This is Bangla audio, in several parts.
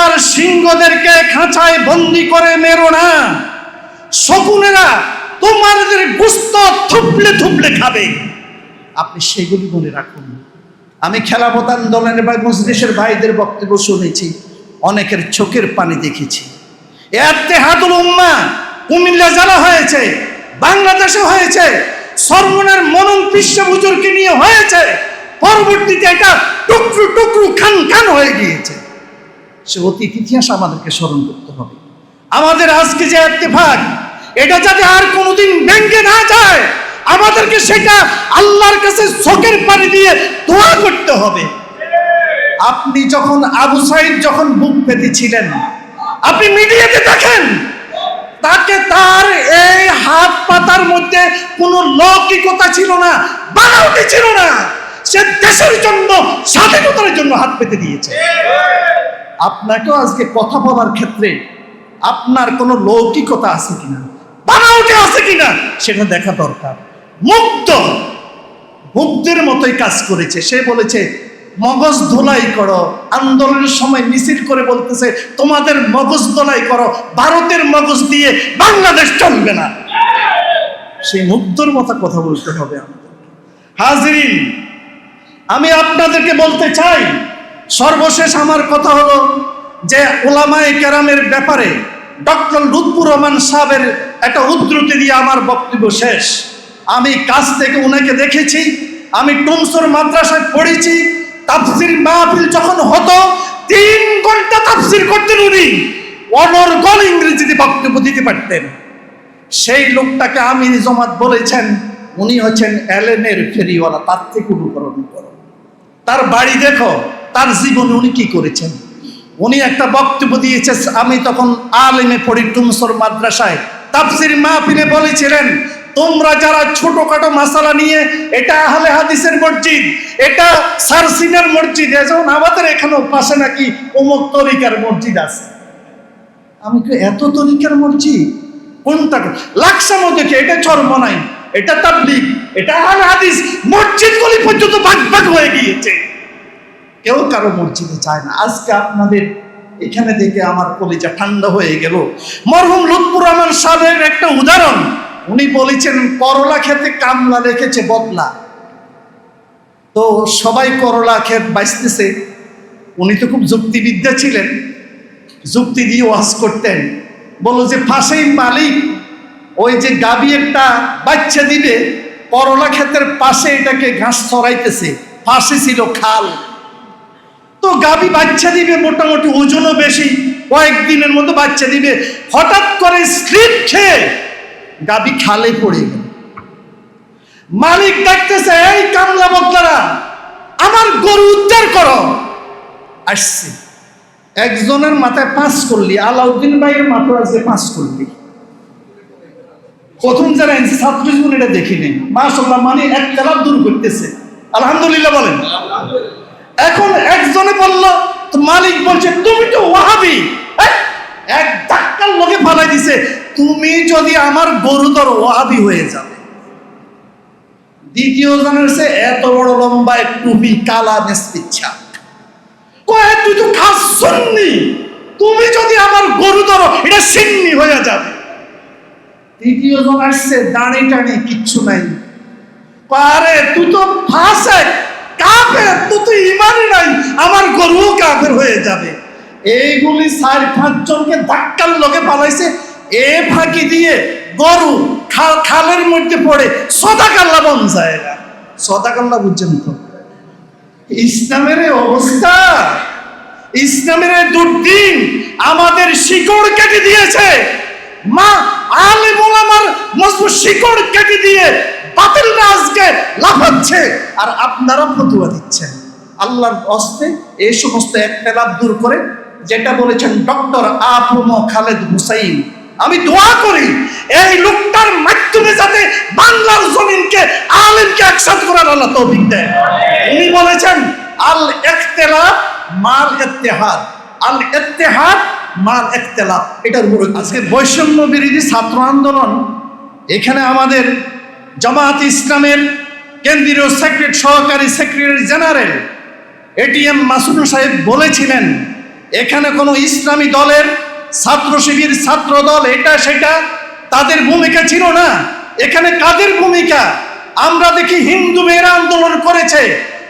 আমার সিংহদেরকে খাঁচায় বন্দি করে মেরো না, শকুনেরা তোমাদের গোশত থুপলে থুপলে খাবে। আপনি সেগুলি মনে রাখুন। আমি খেলাফত আন্দোলনের বা মজলিসের ভাইদের বক্তব্য শুনেছি, অনেকের চোখের পানি দেখেছি। ইত্তেহাদুল উম্মাহ কুমিল্লা জেলা হয়েছে, বাংলাদেশে হয়েছে, সরমনের মনন পিসা হুজুরকে নিয়ে হয়েছে, পরবর্তীতে এটা টুকরো টুকরো খান খান হয়ে গিয়েছে। সে অতীত ইতিহাস আমাদেরকে স্মরণ করতে হবে। আমাদের আজকে যে ইত্তেফাক, এটা যাতে আর কোনোদিন ভেঙে না যায়, আমাদেরকে সেটা আল্লাহর কাছে চোখের পানি দিয়ে দোয়া করতে হবে। আপনি যখন আবু সাইদ যখন বুক পেতেছিলেন, আপনি মিডিয়াতে দেখেন, তাকে তার এই হাত পাতার মধ্যে কোনো লৌকিকতা ছিল না, বানাওটি ছিল না। সে দেশের জন্য, স্বাধীনতার জন্য হাত পেতে দিয়েছে। আপনাকেও আজকে কথা বলার ক্ষেত্রে আপনার কোনো লৌকিকতা আছে কিনা, বানাওটি আছে কিনা, সেটা দেখা দরকার। মুগ্ধের মতোই কাজ করেছে। সে বলেছে মগজ ধোলাই করো, আন্দোলনের সময় মিছিল করে বলতেছে তোমাদের মগজ ধোলাই করো, ভারতের মগজ দিয়ে বাংলাদেশ চলবে না। সেই মুগ্ধর মতো কথা বলতে হবে আমাদের। হাজরিন, আমি আপনাদেরকে বলতে চাই, সর্বশেষ আমার কথা হলো যে উলামায়ে কেরামের ব্যাপারে ডক্টর লুৎফুর রহমান সাহেবের একটা উদ্ধৃতি দিয়ে আমার বক্তব্য শেষ। আমি কাছ থেকে উনাকে দেখেছি, আমি টুমসর মাদ্রাসায় পড়েছি। তাফসির মাহফিল যখন হতো 3 ঘন্টা তাফসির করতেন উনি, অনর্গল ইংরেজিতে বক্তব্য দিতে পারতেন। সেই লোকটাকে আমির জামাত বলেছেন উনি হচ্ছেন এলেনের ফেরিওয়ালা, তার থেকে অনুকরণ করো। তার বাড়ি দেখো, তার জীবনে উনি কি করেছেন। উনি একটা বক্তব্য দিয়েছে, আমি তখন আলেমে পড়ি টুমসর মাদ্রাসায়, তাফসির মাহফিলে বলেছিলেন তোমরা যারা ছোটখাটো মাসালা নিয়ে এটা আহলে হাদিসের মসজিদ, এটা সারসিনের মসজিদ, যেমন আমাদের এখানেও পাশে নাকি অমুক তরিকার মসজিদ আছে। আমি কি এত তরিকার মসজিদ কোনটা? লাকসামও দেখে এটা চরমনাই, এটা তাবলীগ, এটা আহলে হাদিস, মসজিদগুলি পর্যন্ত ভাগ ভাগ হয়ে গিয়েছে। কেউ কারো মসজিদে চায় না। আজকে আপনাদের এখানে দেখে আমার কলিজা ঠান্ডা হয়ে গেল। মরহুম লুৎফুর রহমান সাহেবের একটা উদাহরণ, উনি বলেছেন করলা খেতে কামলা রেখেছে বদলা। তো সবাই করলা ক্ষেত বাঁচতেছে, উনি তো খুব যুক্তিবিদ্যা ছিলেন, যুক্তি দিয়ে ওয়াজ করতেন। বলো যে পাশেই মালিক ওই যে গাবি একটা বাচ্চা দিবে, করলা ক্ষেতের পাশে এটাকে ঘাস চড়াইতেছে, পাশে ছিল খাল। তো গাবি বাচ্চা দিবে, মোটামুটি ওজনও বেশি, কয়েকদিনের মতো বাচ্চা দিবে। হঠাৎ করে স্লিপ খেয়ে গাবি খালে পড়ে গেল। মালিক ডাকতেছে, এই কামলা বদলারা, আমার গরু উদ্ধার করো। আসছে একজনের মাথায় 5 করলি, আলাউদ্দিন ভাইয়ের মাথায় আজকে 5 করলি। প্রথম যারা এনসি ছাত্র জীবন এটা দেখিনি, মাশাআল্লাহ, মানে এক খেলা দূর করতেছে, আলহামদুলিল্লাহ বলেন। এখন একজনে বলল, তো মালিক বলছে তুমি তো ওয়াহাবি, এক ধাক্কার লোকে ফালাই দিছে, তুমি যদি আমার গরু ধরো ওয়াহাবি হয়ে যাবে। দ্বিতীয় জনের সে এত বড় লম্বা এক টুপি, কালা মেসপিচ্ছা, কয় তুই তো খাস সুন্নি, তুমি যদি আমার গরু ধরো এটা সিন্নি হয়ে যাবে। তৃতীয় জন আসছে দাঁড়ি টানি, কিচ্ছু নাই, আরে তুই তো ফাসেক কাফের, তুই তো ইমানই নাই, আমার গরুও কাফের হয়ে যাবে। এইগুলি 4-5 জনকে ধাক্কার লোকে পালাইছে। এ ফাঁকি দিয়ে গরু খালের মধ্যে পড়ে সদাকাল্লা বন জায়গা। সদাকাল্লা বুঝছেন তো? ইসলামের অবস্থা, ইসলামের দুর্দিন আমাদের শিকড় কেটে দিয়েছে। মা আলেম ওলামার মজবুত শিকড় কেটে দিয়ে বাতিলরা আজকে লাফাচ্ছে, আর আপনারা ফতোয়া দিচ্ছেন। আল্লাহর হস্তে এই সমস্ত একতলাপ দূর করে, যেটা বলেছেন ডক্টর আফম খালেদ হুসাইন, আমি দোয়া করি এই লোকটার মাধ্যমে যাতে বাংলার জমিনকে আলেমকে একসাথ করার আল্লাহ তৌফিক দেয়। উনি বলেছেন আল ইখতিলাফ মাল ইত্তেহাদ, আল ইত্তেহাদ মাল ইখতিলাফ। এটার উপর আজকে বৈষম্য বিরোধী ছাত্র আন্দোলন, এখানে আমাদের জামাত ইসলামের কেন্দ্রীয় সহকারী সেক্রেটারি জেনারেল এটিএম মাসুদ সাহেব বলেছিলেন, এখানে কোনো ইসলামী দলের ছাত্র শিবির, ছাত্র দল, এটা সেটা তাদের ভূমিকা ছিল না। এখানে কাদের ভূমিকা? আমরা দেখি হিন্দু মেয়েরা আন্দোলন করেছে,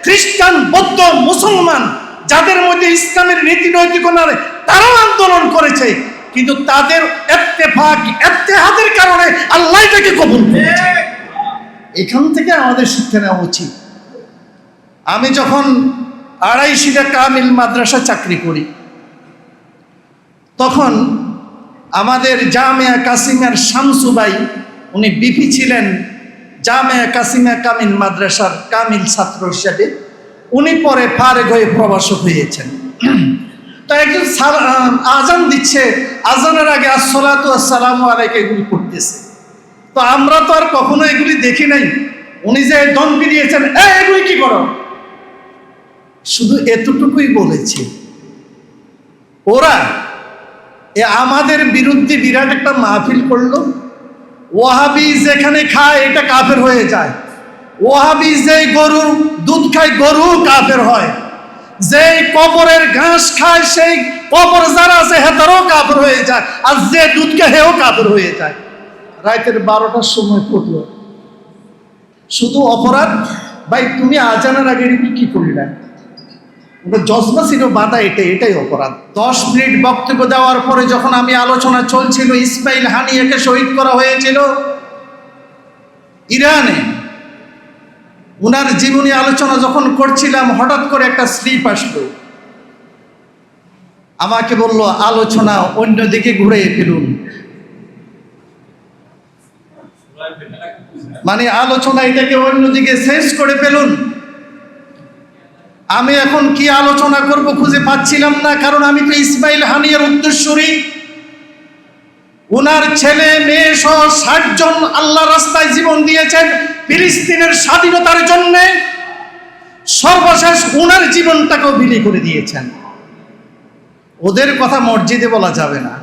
খ্রিস্টান, বৌদ্ধ, মুসলমান যাদের মধ্যে ইসলামের নীতি নৈতিকতা নেই তারাও আন্দোলন করেছে, কিন্তু তাদের ইত্তেফাক, ইত্তেহাদের কারণে আল্লাহ এটাকে কবুল করেছে। এখান থেকে আমাদের শিক্ষা নেওয়া উচিত। আমি যখন আড়াইশিরা কামিল মাদ্রাসা চাকরি করি, তখন আমাদের জামিয়া কাসিমের শামসু ভাই, উনি বিপি ছিলেন জামিয়া কাসিমা কামিল মাদ্রাসার কামিল ছাত্র হিসাবে। উনি পরে ফারেক হয়ে প্রবাসক হয়েছেন। তো একজন আজান দিচ্ছে, আজানের আগে আসসালাতু আসসালামু আলাইকা এগুলি করতেছে। তো আমরা তো আর কখনো এগুলি দেখি নাই। উনি যে দমকি দিয়েছেন, এগুলি কি করো, শুধু এতটুকুই বলেছে। ওরা আমাদের বিরুদ্ধে বিরাট একটা মাহফিল করলো। ওয়াহাবি যেখানে খায় এটা কাফের হয়ে যায়, ওয়াহাবি যে গরুর দুধ খায় গরু কাফের হয়, যে কবরের ঘাস খায় সেই কবর যারা আছে হেতারও কাফের হয়ে যায়, আর যে দুধ খায় হেও কাফের হয়ে যায়। রাতের 12টার সময় পড়লো, শুধু অপরাধ ভাই তুমি আজানের আগে কি করলে, জজবা ছিল বাধা, এটাই অপরাধ। 10 মিনিট বক্তব্য দেওয়ার পরে যখন আমি আলোচনা চলছিল, ইসমাইল হানিয়াকে শহীদ করা হয়েছিল ইরানে, উনার জীবনী আলোচনা যখন করছিলাম, হঠাৎ করে একটা স্লিপ আসলো, আমাকে বলল আলোচনা অন্যদিকে ঘুরে ফেলুন। মানে আলোচনা এটাকে অন্যদিকে শেষ করে ফেলুন। আমি এখন কি আলোচনা করব খুঁজে পাচ্ছিলাম না, কারণ আমি তো ইসমাইল হানিয়ার উত্তরসূরি। উনার ছেলে মেয়ে সহ 60 জন আল্লাহ রাস্তায় জীবন দিয়েছেন ফিলিস্তিনের স্বাধীনতার জন্য। সর্বশেষ উনার জীবনটাকেও বিলি করে দিয়েছেন। ওদের কথা মসজিদে বলা যাবে না।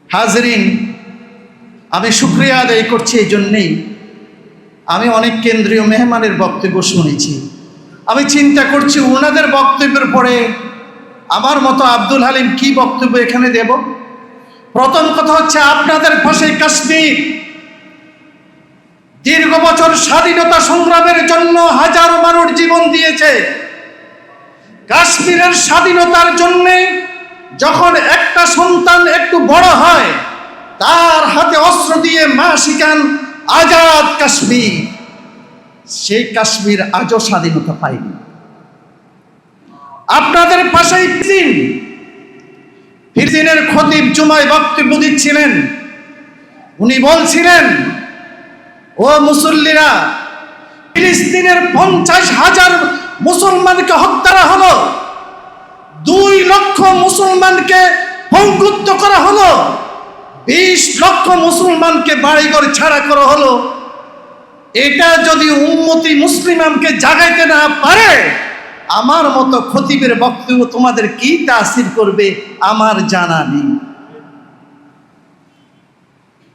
হাজরিন, আমি শুকরিয়া আদায় করছি এই জন্যেই, আমি অনেক কেন্দ্রীয় মেহমানের বক্তব্য শুনেছি। আমি চিন্তা করছি ওনাদের বক্তব্যের পরে আমার মতো আব্দুল হালিম কি বক্তব্য এখানে দেব। প্রথম কথা হচ্ছে, আপনাদের পাশে কাশ্মীর দীর্ঘ বছর স্বাধীনতা সংগ্রামের জন্য হাজারো মানুষ জীবন দিয়েছে। কাশ্মীরের স্বাধীনতার জন্য যখন একটা সন্তান একটু বড় হয়, তার হাতে অস্ত্র দিয়ে মা শিখান আজাদ কাশ্মীর। সেই কাশ্মীর আজও স্বাধীনতা পায়নি। আপনাদের পাশেই ফিলিস্তিনের খতিব জুমায় বক্তব্য দিচ্ছিলেন। উনি বলছিলেন, ও মুসল্লিরা, ফিলিস্তিনের 50,000 মুসলমানকে হত্যা হলো, 2 লক্ষ মুসলমানকে পঙ্গুত্ব করা হলো, 20 লক্ষ মুসলমানকে বাড়িঘর ছাড়া করা হলো। এটা যদি উম্মতি মুসলিমকে জাগাইতে না পারে, আমার মতো খতিবের বক্তব্য তোমাদের কি তাসির করবে আমার জানা নেই।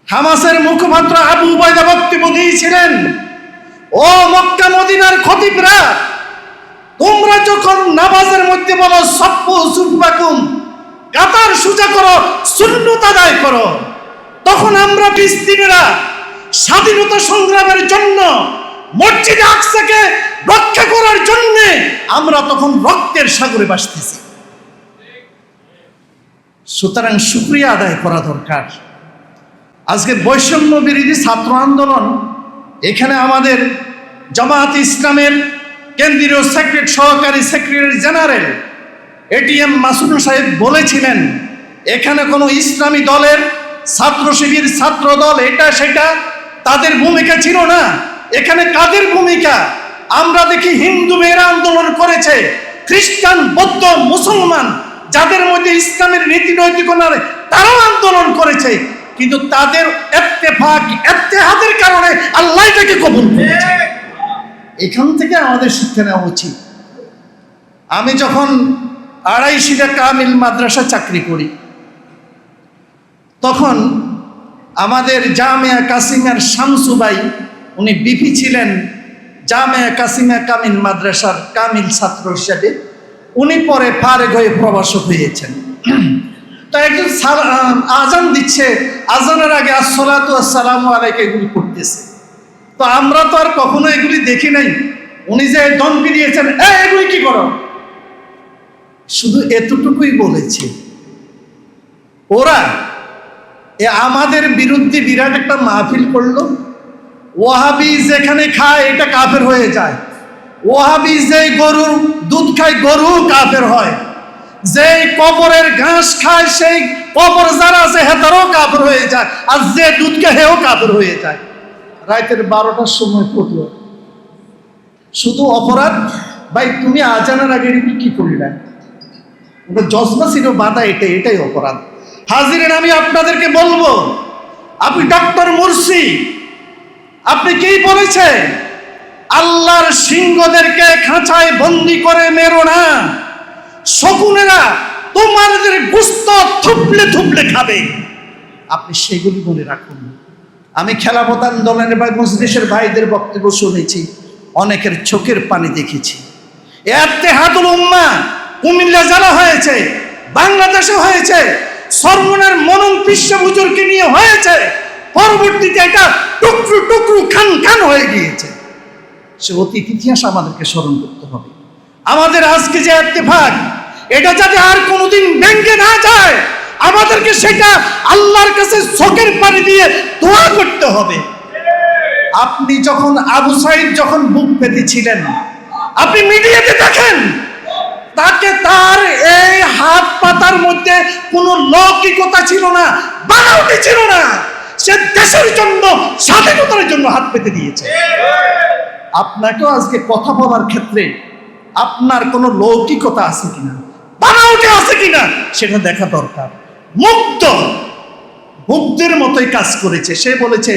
হামাসের মুখপাত্র আবু উবাইদা বক্তব্য দিয়েছিলেন, ও মক্কা মদিনার খতিবরা, তোমরা যখন নামাজের মধ্যে বলো সফু সুফাকুম, কাতার সোজা করো, সুন্নত আদায় করো, তখন আমরা ফিলিস্তিনিরা স্বাধীনতা সংগ্রামের জন্য, মসজিদে আকসাকে রক্ষা করার জন্য আমরা তখন রক্তের সাগরে ভাসতেছি। সুতরাং শুকরিয়া আদায় করা দরকার। আজকে বৈষম্য বিরোধী ছাত্র আন্দোলন, এখানে আমাদের জামাত ইসলামের কেন্দ্রীয় সহকারী সেক্রেটারি জেনারেল এটিএম মাসুদ সাহেব বলেছিলেন, এখানে কোনো ইসলামী দলের ছাত্র শিবির, ছাত্র দল, এটা সেটা তাদের ভূমিকা ছিল না। এখানে কাদের ভূমিকা? আমরা দেখি হিন্দু মেয়েরা আন্দোলন করেছে, খ্রিস্টান, বৌদ্ধ, মুসলমান যাদের মধ্যে ইসলামের নীতি নৈতিকতা নেই তারাও আন্দোলন করেছে, কিন্তু তাদের ইত্তেফাক, ইত্তেহাদের কারণে আল্লাহ এটাকে কবুল করেছে। এখান থেকে আমাদের শিক্ষা নেওয়া উচিত। আমি যখন আড়াইশিরা কামিল মাদ্রাসা চাকরি করি, তখন আমাদের জামিয়া কাসিমের শামসু ভাই, উনি বিপি ছিলেন জামিয়া কাসিমা কামিল মাদ্রাসার কামিল ছাত্র হিসাবে। উনি পরে ফারেক হয়ে প্রভাষক হয়েছেন। তো একজন আজান দিচ্ছে, আজানের আগে আসসালাতু ওয়াসসালামু আলাইকা এগুলি পড়তেছে। তো আমরা তো আর কখনো এগুলি দেখি নাই। উনি যে ধমকি দিয়েছেন, এগুলি কি করো, শুধু এতটুকুই বলেছে। ওরা আমাদের বিরুদ্ধে বিরাট একটা মাহফিল করলো। ওয়াহাবি যেখানে খায় এটা কাফের হয়ে যায়, ওয়াহাবি যে গরুর দুধ খায় গরু কাফের হয়, যে কবরের ঘাস খায় সেই কবর যারা আছে হেতারও কাফের হয়ে যায়, আর যে দুধ খায় হেও কাফের হয়ে যায়। রাতের 12টার সময় পড়লো, শুধু অপরাধ ভাই তুমি আজানের আগে কি করলেন, ওটা জজমা ছিল বাধা, এটাই অপরাধ। হাজিরেন, আমি আপনাদেরকে বলবো, আপনি ডক্টর মুরসি আপনি কি বলেছে, আল্লাহর সিংহদেরকে খাঁচায় বন্দি করে মেরো না, শকুনেরা তোমাদের গোশত থুপলে থুপলে খাবে। আপনি সেগুলি মনে রাখুন। আমি খেলাফত আন্দোলনের বা মজলিসের ভাইদের বক্তব্য শুনেছি, অনেকের চোখের পানি দেখেছি। ইত্তেহাদুল উম্মাহ কুমিল্লা জেলা হয়েছে, বাংলাদেশে হয়েছে, সরমনের মনন পিসা হুজুরকে নিয়ে হয়েছে, পরবর্তীতে এটা টুকরো টুকরো খান খান হয়ে গিয়েছে। সে অতীত ইতিহাস আমাদেরকে স্মরণ করতে হবে। আমাদের আজকে যে ইত্তেফাক, এটা যাতে আর কোনোদিন ভেঙে না যায়, আমাদেরকে সেটা আল্লাহর কাছে চোখের পানি দিয়ে দোয়া করতে হবে। আপনি যখন আবু সাইদ যখন বুক পেতেছিলেন, আপনি মিডিয়াতে দেখেন তাকে, তার এই হাত পাতার মধ্যে কোনো লৌকিকতা ছিল না, বানাওটি ছিল না। সে দেশের জন্য, স্বাধীনতার জন্য হাত পেতে দিয়েছে। আপনাকেও আজকে কথা বলার ক্ষেত্রে আপনার কোনো লৌকিকতা আছে কিনা, বানাওটি আছে কিনা, সেটা দেখা দরকার। মুগ্ধের মতোই কাজ করেছে। সে বলেছে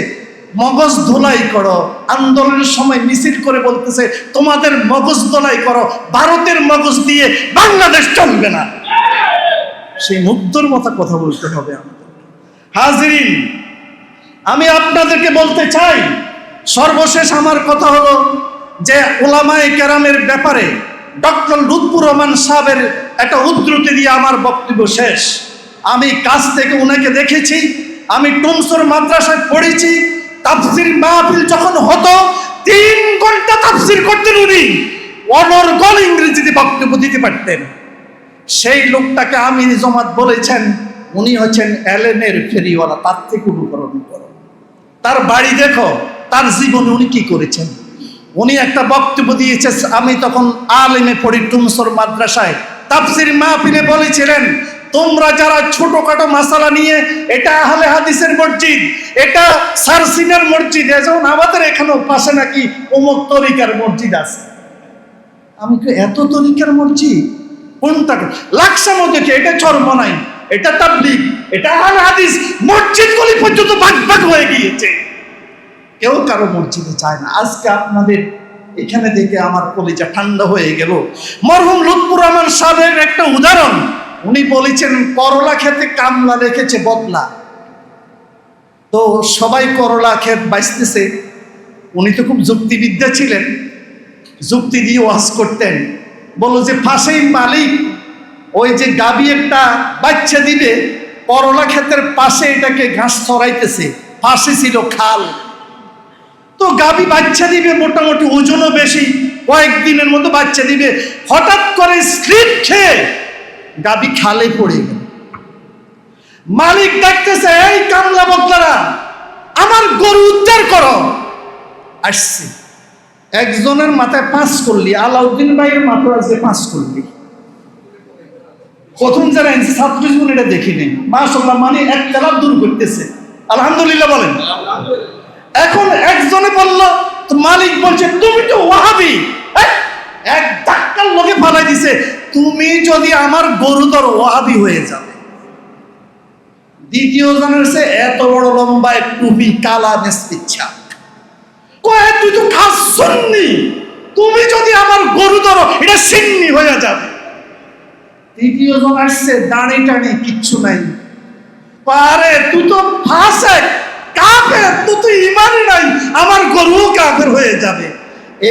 মগজ ধোলাই করো, আন্দোলনের সময় মিছিল করে বলতেছে তোমাদের মগজ ধোলাই করো, ভারতের মগজ দিয়ে বাংলাদেশ চলবে না। সেই মুগ্ধর মতো কথা বলতে হবে আমাদের। হাজিরিন, আমি আপনাদেরকে বলতে চাই, সর্বশেষ আমার কথা হলো যে উলামায়ে কেরামের ব্যাপারে ডক্টর লুৎফুর রহমান সাহেবের একটা উদ্ধৃতি দিয়ে আমার বক্তব্য শেষ। আমি কাছ থেকে ওনাকে দেখেছি, আমি টুমসুর মাদ্রাসায় পড়েছি। তাফসির মাহফিল যখন হতো 3 ঘন্টা তাফসির করতেন উনি, অনর্গল ইংরেজিতে বক্তব্য দিতে পারতেন। সেই লোকটাকে আমিন জমাত বলেছেন উনি হচ্ছেন এলেনের ফেরিওয়ালা, তার থেকে অনুকরণ করো। তার বাড়ি দেখো, তার জীবনে উনি কি করেছেন। উনি একটা বক্তব্য দিয়েছে, আমি তখন আলেমে পড়ি টুমসুর মাদ্রাসায়, তাফসির মাহফিলে বলেছিলেন তোমরা যারা ছোটখাটো মাসালা নিয়ে এটা আহলে হাদিসের মসজিদ, এটা সারসিনার মসজিদ, যেমন আমাদের এখানেও পাশে নাকি অমুক তরিকার মসজিদ আছে। আমি তো এত তরিকার মসজিদ কোনটা, লাকসামও দেখে এটা চরমনাই, এটা তাবলীগ, এটা আহলে হাদিস, মসজিদগুলি পর্যন্ত ভাগ ভাগ হয়ে গিয়েছে। কেউ কারো মসজিদে যায় না। আজকে আপনাদের এখানে দেখে আমার কলিজা ঠান্ডা হয়ে গেল। মরহুম লুৎফুর রহমান সাহেবের একটা উদাহরণ, উনি বলেছেন করলা খেতে কামলা রেখেছে বদলা। তো সবাই করলা ক্ষেত বাইসতেছে, উনি তো খুব যুক্তিবিদ্যা ছিলেন, যুক্তি দিয়ে ওয়াজ করতেন। বলল যে পাশেই মালিক ওই যে গাবি একটা বাচ্চা দিবে, করলা ক্ষেতের পাশে এটাকে ঘাস ছড়াইতেছে, পাশে ছিল খাল। তো গাবি বাচ্চা দিবে, মোটামুটি ওজনও বেশি, কয়েকদিনের মতো বাচ্চা দিবে। হঠাৎ করে স্লিপ খেয়ে গাবি খালে পড়ে গেল। মালিক ডাকতেছে, এই কামলা বদলারা আমার গরু উদ্ধার করো। আসছে, একজনের মাথায় 5 করলি, আলাউদ্দিন ভাইয়ের মাথায় আছে 5 করলি। প্রথম যারা এনসি ছাত্র জীবন এটা দেখিনি, মাশাআল্লাহ, মানে এক তালাব দূর করতেছে, আলহামদুলিল্লাহ বলেন। এখন একজনে বলল, মালিক বলছে তুমি তো ওয়াহাবি, এক ধাক্কার লোকে ফালাই দিছে, তুমি যদি আমার গরু ধরো ওয়াহাবি হয়ে যাবে। দ্বিতীয় জনের সে এত বড় লম্বা এক টুপি, কালা মেসপিচ্ছা, কয় তুই তো খাস সুন্নি, তুমি যদি আমার গরু ধরো এটা সিন্নি হয়ে যাবে। তৃতীয় জন আসছে, দাঁড়ি টানি কিচ্ছু নাই, পারে তুই তো ফাসেক কাফের, তুই তো ইমানই নাই, আমার গরুও কাফের হয়ে যাবে।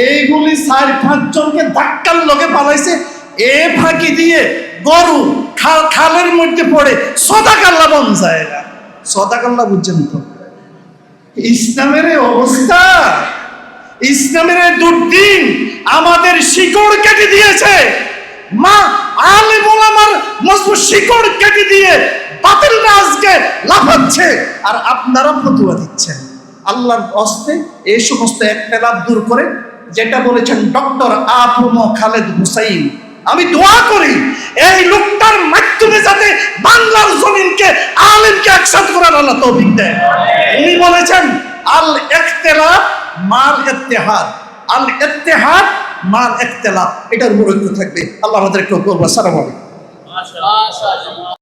এইগুলি 4-5 জনকে ধাক্কার লগে পালাইছে। এ ফাঁকি দিয়ে গরু খালের মধ্যে পড়ে সদাকাল্লা বন যায় না। সদাকাল্লা বুঝছেন তো? ইসলামের এই অবস্থা, ইসলামের এই দুর্দিন আমাদের শিকড় কেটে দিয়েছে। মা আলেম ওলামার মজবুত শিকড় কেটে দিয়ে বাতিলরা আজকে লাফাচ্ছে, আর আপনারা ফতোয়া দিচ্ছেন। আল্লাহর হস্তে এই সমস্ত একতলাফ দূর করে, যেটা বলেছেন ডক্টর আবু খালেদ হুসাইন, আমি দোয়া করি এই লোকটার মাধ্যমে যাতে বাংলার জমিনকে আলেমকে একসাথ করার আল্লাহ তৌফিক দেয়। উনি বলেছেন আল ইখতিলাফ মাল ইত্তেহাদ, আল ইত্তেহাদ মাল ইখতিলাফ, এটার উপর ঐক্য থাকবে। আল্লাহ আমাদেরকে কবুল করুন। আসসালামু আলাইকুম।